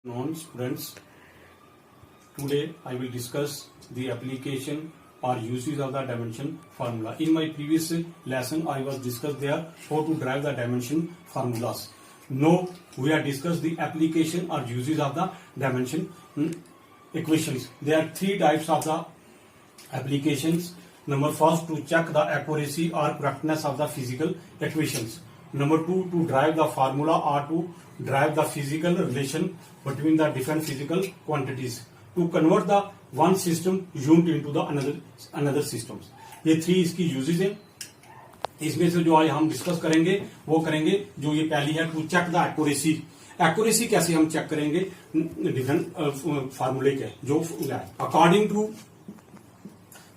Known students, today I will discuss the application or uses of the dimension formula. In my previous lesson, I was discussed there how to derive the dimension formulas. Now we are discuss the application or uses of the dimension equations. There are three types of the applications. Number first, to check the accuracy or correctness of the physical equations. Number two, to derive the formula or to derive the physical relation between the different physical quantities. To convert the one system unit into the another systems. ये three इसकी usage है. इसमें से जो आज हम discuss करेंगे वो करेंगे जो ये पहली है, to check the accuracy. Accuracy कैसे हम चेक करेंगे डिफरेंट फार्मूले के जो according to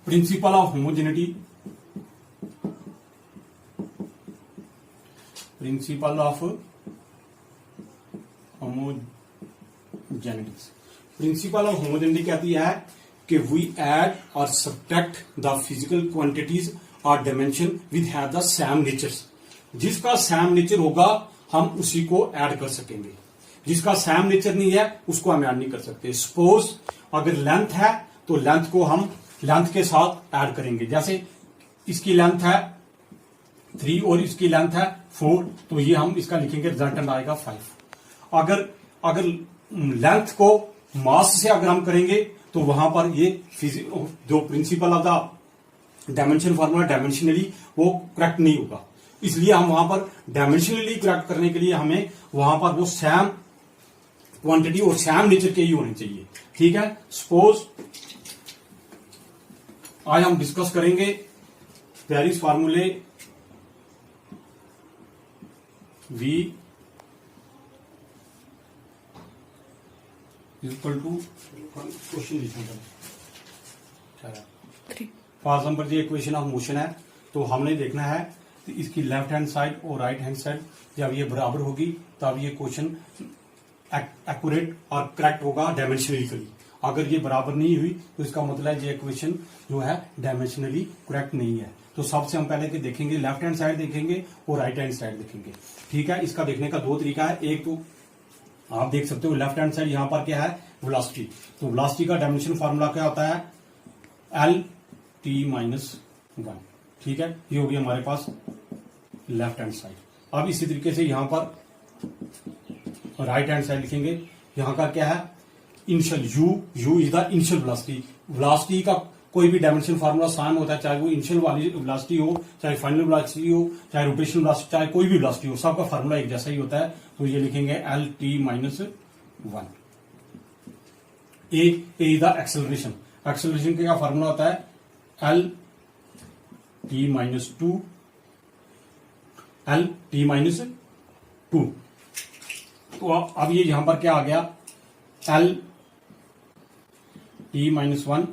principle of homogeneity, principle of homogeneity. Principle of homogeneity कहती है कि वी ऐड और सब्ट्रैक्ट द फिजिकल क्वांटिटीज और dimension with have the same natures. जिसका सेम नेचर होगा हम उसी को ऐड कर सकेंगे. जिसका सेम नेचर नहीं है उसको हम ऐड नहीं कर सकते. सपोज अगर लेंथ है तो लेंथ को हम लेंथ के साथ ऐड करेंगे. जैसे इसकी लेंथ है 3 और इसकी लेंथ है 4, तो ये हम इसका लिखेंगे रिजल्टेंट आएगा 5. अगर लेंथ को मास से अगर हम करेंगे तो वहां पर ये जो principle of the dimension formula dimensionally वो करेक्ट नहीं होगा. इसलिए हम वहां पर डायमेंशनली करेक्ट करने के लिए हमें वहां पर वो सेम क्वांटिटी और सेम नेचर के ही होने चाहिए. ठीक है. सपोज आज हम डिस्कस करेंगे वेरियस फार्मूले V इक्वल टू क्वेश्चन लिखेंगे. फॉर एग्जाम्पल ये इक्वेशन ऑफ मोशन है, तो हमने देखना है कि इसकी लेफ्ट हैंड साइड और राइट हैंड साइड जब ये बराबर होगी तब ये क्वेश्चन एक्यूरेट और करेक्ट होगा डायमेंशनली. अगर ये बराबर नहीं हुई तो इसका मतलब है ये इक्वेशन जो है डायमेंशनली करेक्ट नहीं है. तो सबसे हम पहले के देखेंगे लेफ्ट हैंड साइड देखेंगे और राइट हैंड साइड देखेंगे. ठीक है. इसका देखने का दो तरीका है. एक तो आप देख सकते हो लेफ्ट हैंड साइड यहां पर क्या है वेलोसिटी. तो वेलोसिटी का डायमेंशन फार्मूला क्या होता है LT-1. ठीक है. ये होगी हमारे पास लेफ्ट हैंड साइड. अब इसी तरीके से यहां पर राइट हैंड साइड लिखेंगे. यहां का क्या है initial U is the initial velocity. Velocity का कोई भी डायमेंशन फार्मूला सेम होता है, चाहे वो इनिशियल वाली वेलोसिटी हो, चाहे फाइनल वेलोसिटी हो, चाहे रोटेशनल वेलोसिटी, चाहे कोई भी वेलोसिटी हो, सबका फार्मूला एक जैसा ही होता है. तो ये लिखेंगे LT-1. A is the acceleration. Acceleration का क्या फार्मूला होता है LT-2. तो अब ये यहां पर क्या आ गया LT-1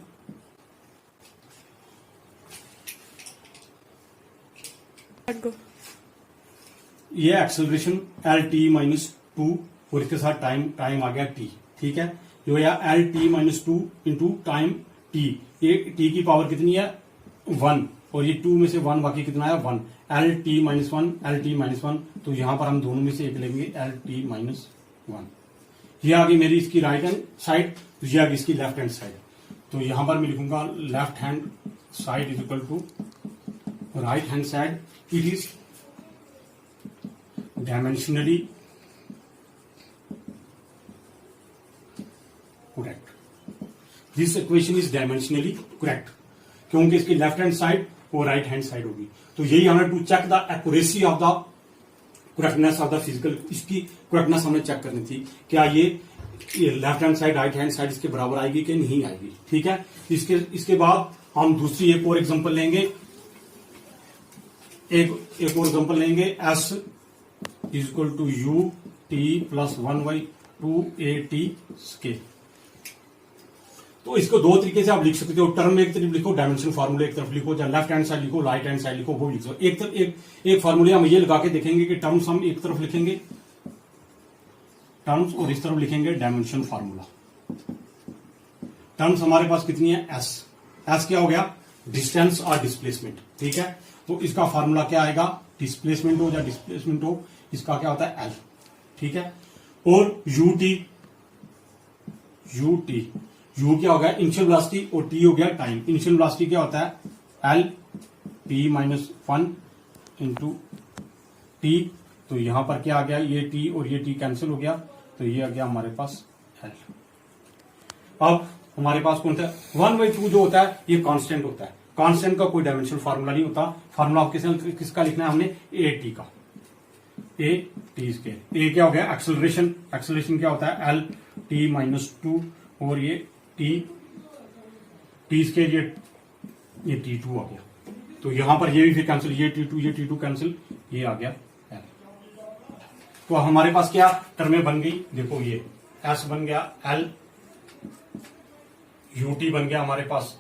ये एक्सेलरेशन LT-2 और इसके साथ टाइम आ गया T. ठीक है. जो या LT-2 इंटू टाइम T. ये T की पावर कितनी है 1 और ये 2 में से 1 बाकी कितना है 1. LT-1. तो यहां पर हम दोनों में से एक लेंगे LT-1. ये आ गई मेरी इसकी राइट हैंड साइड, तो ये आ गई इसकी लेफ्ट हैंड साइड. तो यहां पर मैं लिखूंगा left hand side is equal to right hand side. It is dimensionally correct. This equation is dimensionally correct क्योंकि इसकी लेफ्ट हैंड साइड और राइट हैंड साइड होगी. तो यही हमें to check the accuracy of the correctness of the physical. इसकी correctness हमें check करनी थी. क्या ये left hand side right hand side इसके बराबर आएगी कि नहीं आएगी. ठीक है. इसके बाद हम दूसरी एक और एग्जांपल लेंगे. एक और एग्जांपल लेंगे S is equal to UT plus 1/2AT square. तो इसको दो तरीके से आप लिख सकते हो. टर्म एक तरफ लिखो, डायमेंशन फार्मूले एक तरफ लिखो, चाहे लेफ्ट हैंड साइड लिखो, राइट हैंड साइड लिखो, वो लिख सकते हो. एक फार्मूले हम ये लगा के देखेंगे कि टर्म्स हम एक तरफ लिखेंगे टर्म्स और इस तरफ लिखेंगे डायमेंशन फार्मूला. टर्म्स हमारे पास कितनी है S क्या हो गया डिस्टेंस और डिस्प्लेसमेंट. ठीक है. तो इसका फार्मूला क्या आएगा डिस्प्लेसमेंट हो या डिस्प्लेसमेंट हो, इसका क्या होता है L. ठीक है. और ut यू टी, यू क्या हो गया इनिशियल वेलोसिटी और टी हो गया टाइम। इनिशियल वेलोसिटी क्या होता है L T minus 1 into T, तो यहां पर क्या आ गया ये टी और ये टी कैंसिल हो गया, तो ये आ गया हमारे पास एल। अब हमारे पास कौन सा 1/2 जो होता है ये कांस्टेंट होता है, कांस्टेंट का कोई डायमेंशनल फार्मूला नहीं होता। फार्मूला किसका लिखना है हमने ए टी का, ए टी स्केयर। ए क्या हो गया एक्सेलरेशन, एक्सेलरेशन क्या होता है एल टी माइनस 2 और ये टी स्केयर ये टी 2 आ गया, तो यहां पर ये भी फिर कैंसिल, ये टी 2 कैंसिल, ये आ गया एल। तो हमारे पास क्या टर्में बन गई, देखो ये एस बन गया एल, यूटी बन गया हमारे पास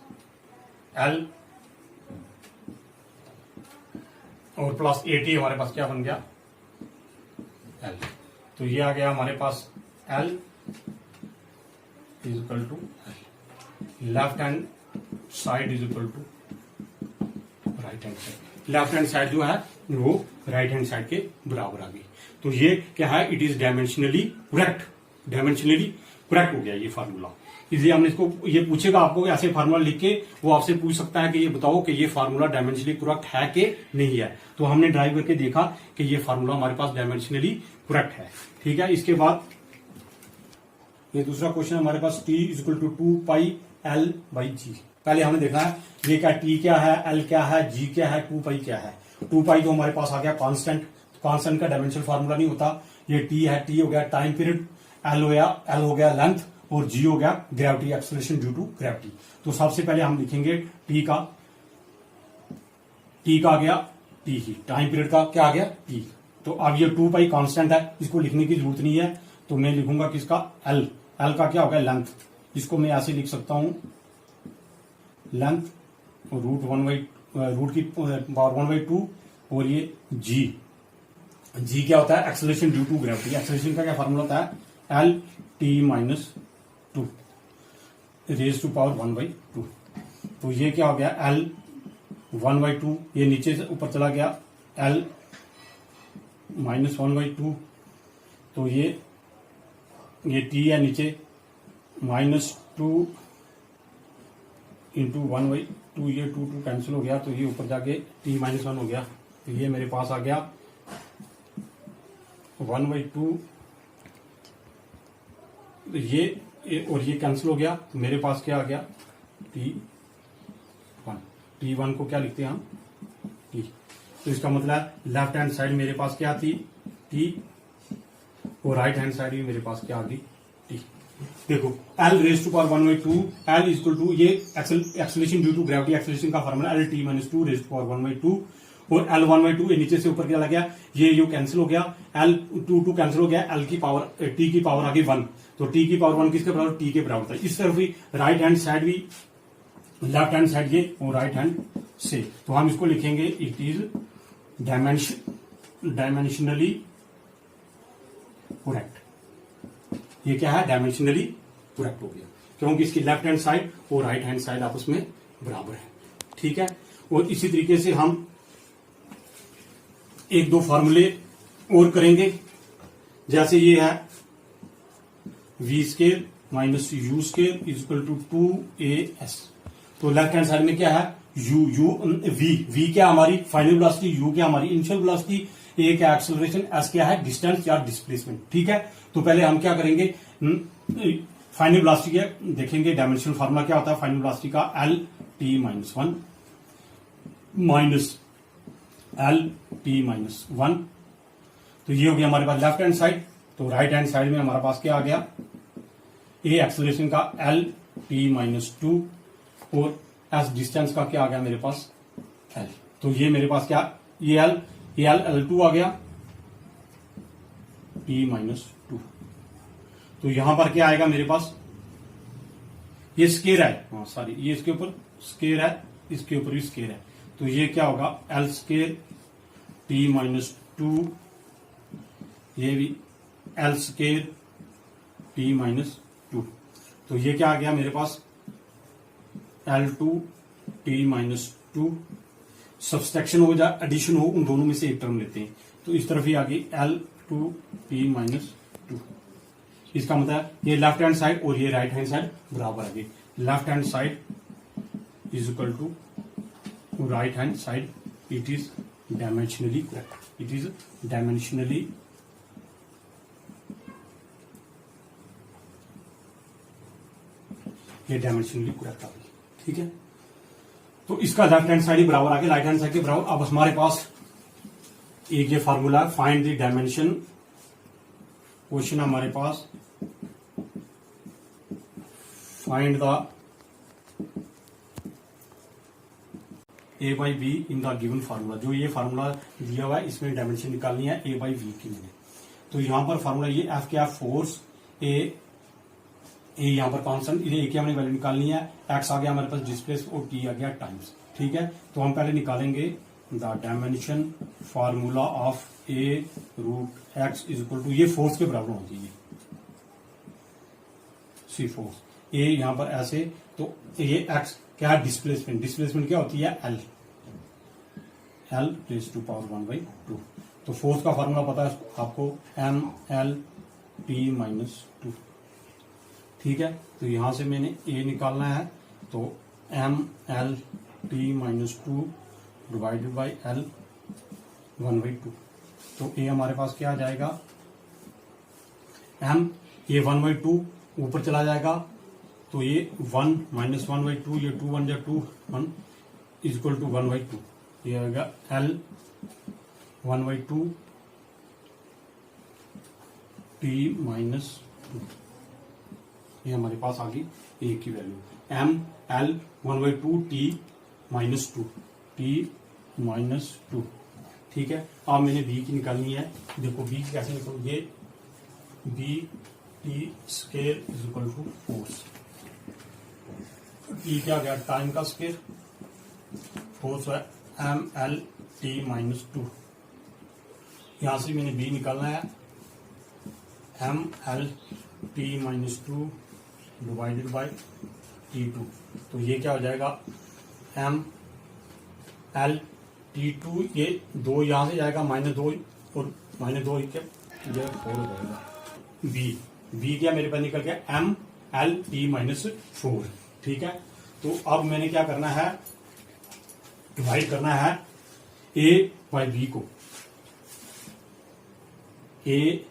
एल और प्लस एटी हमारे पास क्या बन गया एल। तो ये आ गया हमारे पास L is equal to left hand side is equal to right hand side. Left hand side जो है वो राइट हैंड साइड के बराबर आ गई। तो ये क्या है it is dimensionally correct, dimensionally correct हो गया ये फार्मूला। इसलिए हमने इसको ये पूछेगा आपको ऐसे फार्मूला लिख के, वो आपसे पूछ सकता है कि ये बताओ कि ये फार्मूला डायमेंशनली करेक्ट है कि नहीं है। तो हमने ड्राइव करके देखा कि ये फार्मूला हमारे पास डायमेंशनली करेक्ट है। ठीक है, इसके बाद ये दूसरा क्वेश्चन हमारे पास T is equal to 2 pi L by g. पहले हमने देखा है ये क्या टी क्या है, एल क्या है, जी क्या है, 2 पाई क्या है। 2 पाई तो हमारे पास आ गया कांस्टेंट, कांस्टेंट का डायमेंशनल फार्मूला नहीं होता। ये टी है, टी हो गया टाइम पीरियड, एल हो गया लेंथ और जी हो गया gravity, acceleration due to gravity. तो सबसे पहले हम लिखेंगे टी का आ गया टी ही, टाइम पीरियड का क्या आ गया टी। तो अब ये 2 पाई कांस्टेंट है, इसको लिखने की जरूरत नहीं है, तो मैं लिखूंगा किसका एल, एल का क्या हो गया लेंथ, इसको मैं ऐसे लिख सकता हूं लेंथ और रूट की पावर 1/2 और ये जी क्या होता है acceleration due to gravity. Acceleration का क्या फार्मूला होता है L T minus 2 raise to power 1/2। तो ये क्या हो गया एल 1/2, ये नीचे से ऊपर चला गया एल माइनस 1/2, तो ये टी है नीचे -2 इंटू 1/2, ये 2 कैंसिल हो गया, तो ये ऊपर जाके टी माइनस 1 हो गया। तो ये मेरे पास आ गया 1/2, तो ये और ये कैंसिल हो गया, तो मेरे पास क्या आ गया T1 को क्या लिखते हैं हम टी। तो इसका मतलब लेफ्ट हैंड साइड मेरे पास क्या थी टी और राइट हैंड साइड भी मेरे पास क्या आ गई टी। देखो L raise to power 1/2, L is equal to ये acceleration due to gravity, acceleration का formula L T minus 2 raise to power 1/2 और एल 1/2 ये नीचे से ऊपर क्या लग गया, ये कैंसिल हो गया, एल 2 कैंसिल हो गया, एल की पावर टी की पावर आ गई 1, तो टी की पावर 1 किसके बराबर टी के बराबर था। इस तरफ भी राइट हैंड साइड भी, लेफ्ट हैंड साइड ये और राइट हैंड से, तो हम इसको लिखेंगे इट इज डायमेंशनली करेक्ट। ये क्या है डायमेंशनली करेक्ट हो गया, क्योंकि इसकी लेफ्ट हैंड साइड और राइट हैंड साइड आपस में बराबर है। ठीक है, और इसी तरीके से हम 1-2 फार्मूले और करेंगे, जैसे ये है v square minus u square is equal to 2as। तो लेफ्ट हैंड साइड में क्या है वी क्या हमारी फाइनल वेलोसिटी, यू क्या हमारी इनिशियल वेलोसिटी, ए क्या एक्सेलरेशन, एस क्या है डिस्टेंस या डिस्प्लेसमेंट। ठीक है, तो पहले हम क्या करेंगे फाइनल वेलोसिटी के देखेंगे, डायमेंशनल फार्मूला क्या होता है फाइनल वेलोसिटी का L T minus 1 minus L T minus 1। तो ये हो गया हमारे पास लेफ्ट हैंड साइड। तो राइट हैंड साइड में हमारे पास क्या आ गया ए एक्सेलरेशन का एल टी माइनस 2 और एस डिस्टेंस का क्या आ गया मेरे पास एल। तो ये मेरे पास क्या ये एल 2 आ गया टी माइनस 2। तो यहां पर क्या आएगा मेरे पास, ये स्केयर है, हाँ सॉरी ये इसके ऊपर स्केयर है, इसके ऊपर भी स्केयर है, तो ये क्या होगा एल स्केयर टी माइनस 2, ये भी एल स्केयर टी माइनस 2। तो ये क्या आ गया मेरे पास L2 टी माइनस 2, सब्सट्रैक्शन हो या एडिशन हो उन दोनों में से एक टर्म लेते हैं, तो इस तरफ ही आ गई L2 टी माइनस 2। इसका मतलब ये लेफ्ट हैंड साइड और ये राइट हैंड साइड बराबर है। Left hand side is equal to right hand side, it is dimensionally correct, it is dimensionally ये डायमेंशनली करेक्ट आ गई। ठीक है, तो इसका लेफ्ट हैंड साइड ही बराबर आ गया राइट हैंड साइड के बराबर। अब हमारे पास एक ये formula, find the dimension. Question हमारे पास find the A by B in the given formula. जो ये फार्मूला दिया हुआ है इसमें डायमेंशन निकालनी है ए बाई बी की मैंने। तो यहां पर फार्मूला ये एफ क्या फोर्स, ए यहां पर कॉन्स्टेंट, ए की हमने वैल्यू निकालनी है, एक्स आ गया हमारे पास डिस्प्लेस और टी आ गया टाइम्स। ठीक है, तो हम पहले निकालेंगे the dimension formula of a root x is equal to, ये फोर्स के बराबर होना चाहिए, सी फोर्स ए यहां पर ऐसे, तो ये एक्स क्या है डिस्प्लेसमेंट, डिस्प्लेसमेंट क्या होती है L, L raise to power 1/2। तो फोर्स का फार्मूला पता है आपको, एम एल टी माइनस 2। ठीक है, तो यहां से मैंने ए निकालना है, तो M L T minus 2 divided by L 1/2। तो ए हमारे पास क्या आ जाएगा, एम ये 1/2 ऊपर चला जाएगा, तो ये 1 माइनस 1/2, ये 2 1 जा 2 1 इज इक्वल टू 1/2। ये आएगा एल 1/2 टी माइनस 2। ये हमारे पास आ गई ए की value, M L 1/2 T minus 2, T minus 2। ठीक है, अब मैंने बी की निकालनी है। देखो बी कैसे निकालू, ये b T square is equal to force, T क्या गया टाइम का स्केयर, फोर्स है एम एल टी माइनस 2। यहां से मैंने बी निकालना है, M L T minus 2 divided by T2। तो ये क्या हो जाएगा, एम एल T2, ये 2 यहां से जाएगा -2 और -2 क्या ये 4 हो जाएगा। बी क्या मेरे पास निकल गया एम एल टी माइनस 4। ठीक है, तो अब मैंने क्या करना है, डिवाइड करना है ए बाई बी को, ए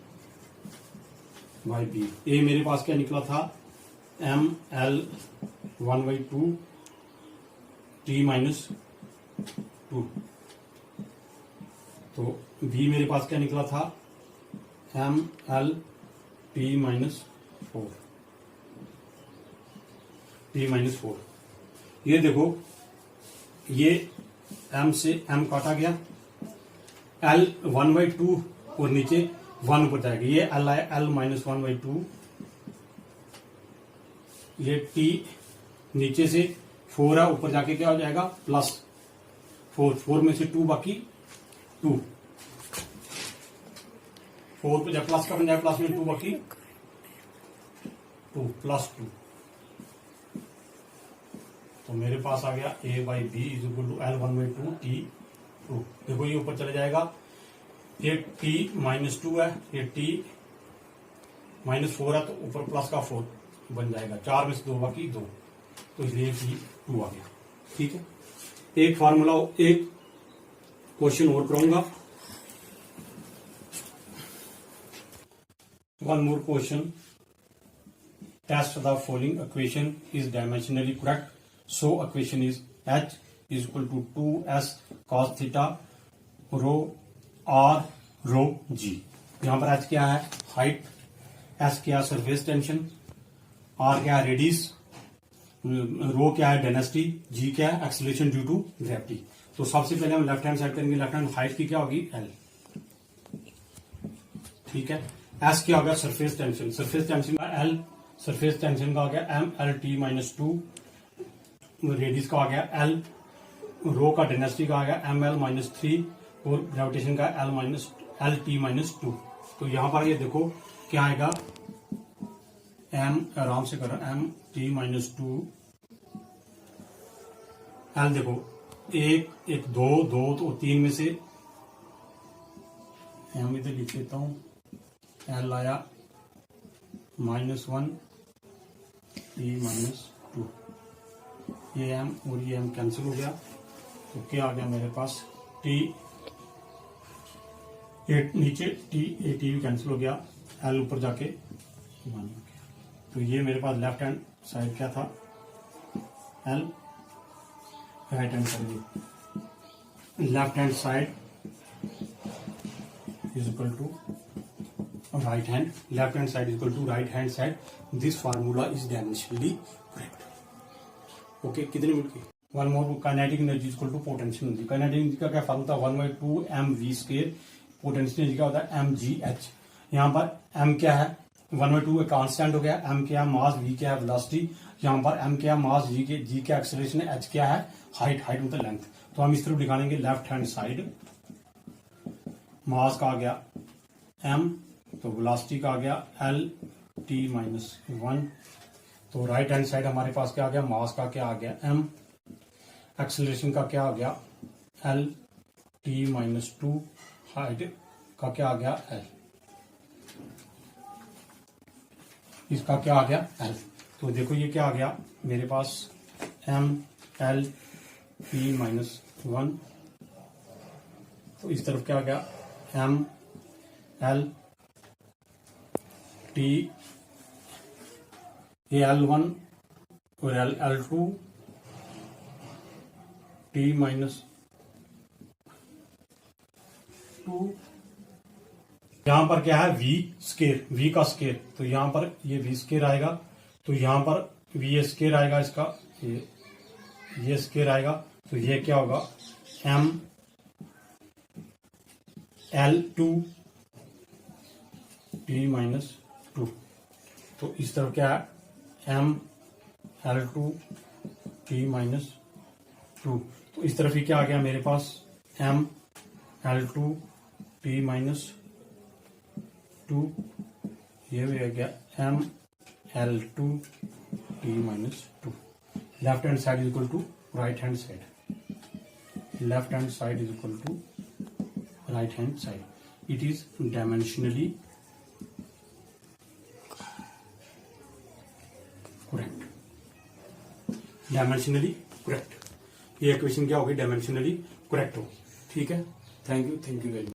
बाई बी। ए मेरे पास क्या निकला था, एम एल 1/2 टी माइनस 2। तो बी मेरे पास क्या निकला था, M L T minus 4, T minus 4। ये देखो ये एम से एम काटा गया, एल 1/2 और नीचे 1 ऊपर जाएगा, ये एल आए एल माइनस 1/2, ये टी नीचे से 4 है, ऊपर जाके क्या हो जाएगा प्लस 4 में से 2 बाकी 2, 4 पे जब प्लस का बन जाए प्लस में 2 बाकी 2 प्लस 2। तो मेरे पास आ गया A by B is equal to L 1/2 T 2। देखो ये ऊपर चले जाएगा, ये टी माइनस 2 है, ये टी माइनस 4 है, तो ऊपर प्लस का 4 बन जाएगा, 4 में से 2 बाकी 2, तो इसलिए टी 2 आ गया। ठीक है, एक फार्मूला, एक क्वेश्चन और करूंगा, one more question, test the following equation is dimensionally correct, so equation is H is equal to 2s cos theta rho r rho g. यहां पर एच क्या है हाइट, एस क्या है सरफेस टेंशन, आर क्या है रेडियस, रो क्या है डेंसिटी, जी क्या है एक्सीलरेशन ड्यू टू ग्रेविटी। तो सबसे पहले हम लेफ्ट हैंड साइड करेंगे, लेफ्ट हैंड हाइट की क्या होगी एल। ठीक है, एस क्या होगा सरफेस टेंशन, सरफेस टेंशन का एल, सरफेस टेंशन का हो गया M L T minus 2, radius का आ गया एल, रो का डेंसिटी का आ गया एम एल माइनस 3 और ग्रेविटेशन का एल टी माइनस 2। तो यहां पर ये देखो क्या आएगा, एम आराम से करो, एम टी माइनस 2, एल देखो 1 2 2 तो 3 में से एम इधर लिख लेता हूं, एल आया -1 t -2, ये m और ये m कैंसिल हो गया, तो क्या आ गया मेरे पास t, नीचे t भी कैंसिल हो गया, l ऊपर जाके 1 हो गया। तो ये मेरे पास लेफ्ट हैंड साइड क्या था, l, right hand side, left hand side is equal to right hand, left hand side is equal to right hand side. This formula is dimensionally correct. Okay, कितने मिनट की? One more, kinetic energy is equal to potential energy. Kinetic energy का क्या formula था, 1/2 mv square, potential energy क्या होता है mgh। यहाँ पर m क्या है, 1/2 एक कांस्टेंट हो गया, m क्या है मास, v क्या है वेलोसिटी, यहाँ पर m क्या है मास, g क्या एक्सेलरेशन है, h क्या है हाइट, हाइट मतलब लेंथ। तो हम इस तरफ दिखाएंगे लेफ्ट हैंड साइड, मास का आ गया m, तो वेलोसिटी का आ गया l t -1। तो राइट हैंड साइड हमारे पास क्या आ गया, मास का क्या आ गया m, एक्सेलरेशन का क्या आ गया l t -2, हाइट का क्या आ गया l, इसका क्या आ गया l। तो देखो ये क्या आ गया मेरे पास m l t -1, तो इस तरफ क्या आ गया m l t, ये L1 और L2 t -2, यहां पर क्या है v स्केयर, v का स्केयर, तो यहां पर ये v स्केयर आएगा, तो यहां पर v स्केयर आएगा, इसका ये स्केयर आएगा, तो ये क्या होगा m L2 t -2। तो इस तरफ क्या है m L2 t -2, तो इस तरफ ही क्या आ गया मेरे पास m L2 t -2, ये भी आ गया m L2 t -2। Left hand side is equal to right hand side, left hand side is equal to right hand side. It is dimensionally correct. Dimensionally correct. ये इक्वेशन क्या होगी, dimensionally correct हो। ठीक है, thank you very much.